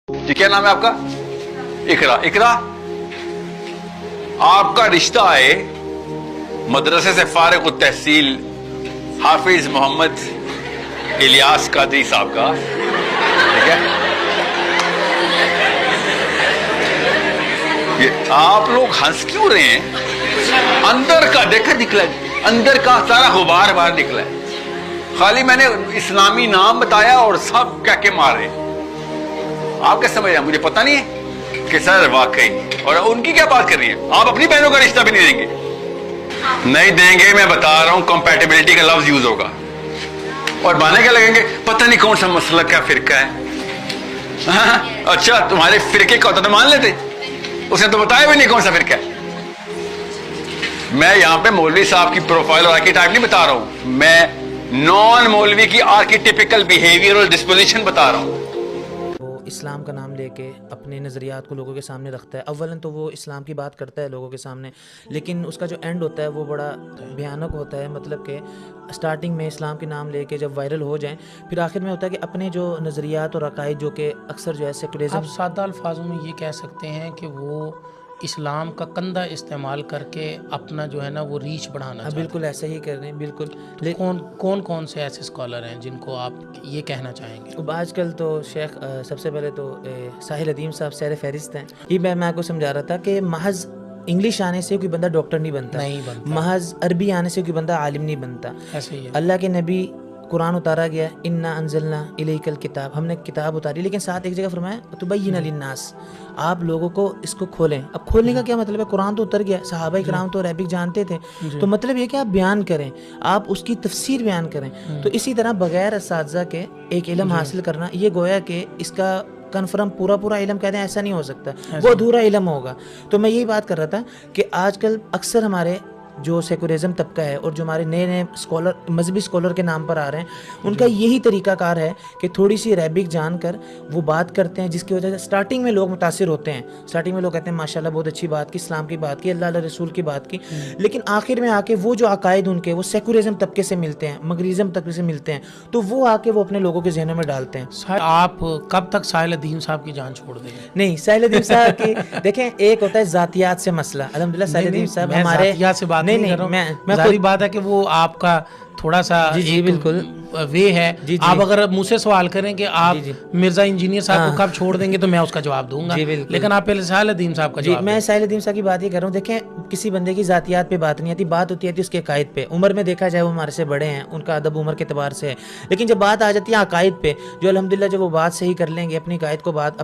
जी क्या नाम है आपका? इकरा। इकरा, आपका रिश्ता है मदरसे से फारिग तहसील हाफिज मोहम्मद इलियास कादरी साहब का, ठीक है? ये आप लोग हंस क्यों रहे हैं? अंदर का देखा निकला, अंदर का सारा गुबार बाहर निकला है। खाली मैंने इस्लामी नाम बताया और सब क्या के मारे। आप क्या समझ रहे हैं? मुझे पता नहीं है कि सर वाकई। और उनकी क्या बात कर रही है? आप अपनी बहनों का रिश्ता भी नहीं देंगे? नहीं देंगे, मैं बता रहा हूं, कंपैटिबिलिटी का लफ्ज यूज होगा। और बहाने क्या लगेंगे? पता नहीं कौन सा मसलक का फिरका है। हाँ, अच्छा तुम्हारे फिरके का होता तो मान लेते, उसने तो बताया भी नहीं कौन सा फिरका है। मैं यहां पे मौलवी साहब की प्रोफाइल और आर्किटाइप नहीं बता रहा हूं, मैं नॉन मौलवी की आर्किटिपिकल बिहेवियर और डिस्पोजिशन बता रहा हूं। इस्लाम का नाम लेके अपने नज़रियात को लोगों के सामने रखता है। अव्वलन तो वो इस्लाम की बात करता है लोगों के सामने, लेकिन उसका जो एंड होता है वो बड़ा भयानक होता है। मतलब कि स्टार्टिंग में इस्लाम के नाम लेके जब वायरल हो जाएं, फिर आखिर में होता है कि अपने जो नज़रियात और अकायद जो कि अक्सर जो है सेकुलरिज्म, आप सादा अल्फाजों में ये कह सकते हैं कि वो इस्लाम का कंधा इस्तेमाल करके अपना जो है ना वो रीच बढ़ाना चाहते हैं। बिल्कुल ऐसा ही कर रहे हैं। बिल्कुल। तो कौन से ऐसे स्कॉलर हैं जिनको आप ये कहना चाहेंगे? अब आजकल तो शेख सबसे पहले तो साहिल अदीम साहब सैर फहरिस्त हैं। ये मैं आपको समझा रहा था कि महज इंग्लिश आने से कोई बंदा डॉक्टर नहीं बनता, महज अरबी आने से कोई बंदा आलिम नहीं बनता। ऐसे ही है। अल्लाह के नबी कुरान उतारा गया, इन्ना अंजलना इलैकल किताब, हमने किताब उतारी, लेकिन साथ एक जगह फरमाया तुबय्यिन लिन्नास, आप लोगों को इसको खोलें। अब खोलने का क्या मतलब है? कुरान तो उतर गया, सहाबा इकराम तो अरबिक जानते थे, तो मतलब ये कि आप बयान करें, आप उसकी तफसीर बयान करें। तो इसी तरह बगैर असातिज़ा के एक इल्म हासिल करना, ये गोया कि इसका कन्फर्म पूरा इल्म कहते हैं, ऐसा नहीं हो सकता, वो अधूरा इल्म होगा। तो मैं यही बात कर रहा था कि आजकल अक्सर हमारे जो सेकुलरिज्म तबका है और जो हमारे नए नए स्कॉलर मजहबी स्कॉलर के नाम पर आ रहे हैं, उनका यही तरीकाकार है कि थोड़ी सी अरबिक जानकर वो बात करते हैं, जिसकी वजह से स्टार्टिंग में लोग मुतासिर होते हैं। स्टार्टिंग में लोग कहते हैं माशाल्लाह बहुत अच्छी बात की, इस्लाम की बात की, अल्लाह रसूल की बात की, लेकिन आखिर में आके वो जो अकायद उनके वो सेकुलरिज्म तबके से मिलते हैं, मगरिज़म तबके से मिलते हैं, तो वो आके वो अपने लोगों के जहनों में डालते हैं। आप कब तक साहिल अदीम साहब की जान छोड़ देंगे? नहीं, साहिल अदीम साहब की देखें, एक होता है जातियात से मसला। अल्हम्दुलिल्लाह साहिल अदीम साहब हमारे से बात नहीं कर रहा हूं। मैं कोई बात है कि वो आपका थोड़ा सा जी बिल्कुल वे है। आप अगर मुझसे सवाल करें कि आप मिर्जा इंजीनियर साहब को कब छोड़ देंगे, तो मैं उसका जवाब दूंगा, लेकिन आप पहले साहिल अदीम साहब का जवाब। मैं साहिल अदीम साहब की बात ये कर रहा हूँ। देखें, किसी बंदे की जातियात पे बात नहीं आती, बात होती है उसके अकायद पे। उम्र में देखा जाए वो हमारे से बड़े हैं, उनका अदब उम्र के एतबार से है, लेकिन जब बात आ जाती है अकायद पे, जो अल्हम्दुलिल्लाह जब वो बात सही कर लेंगे, अपनी अकायद को बात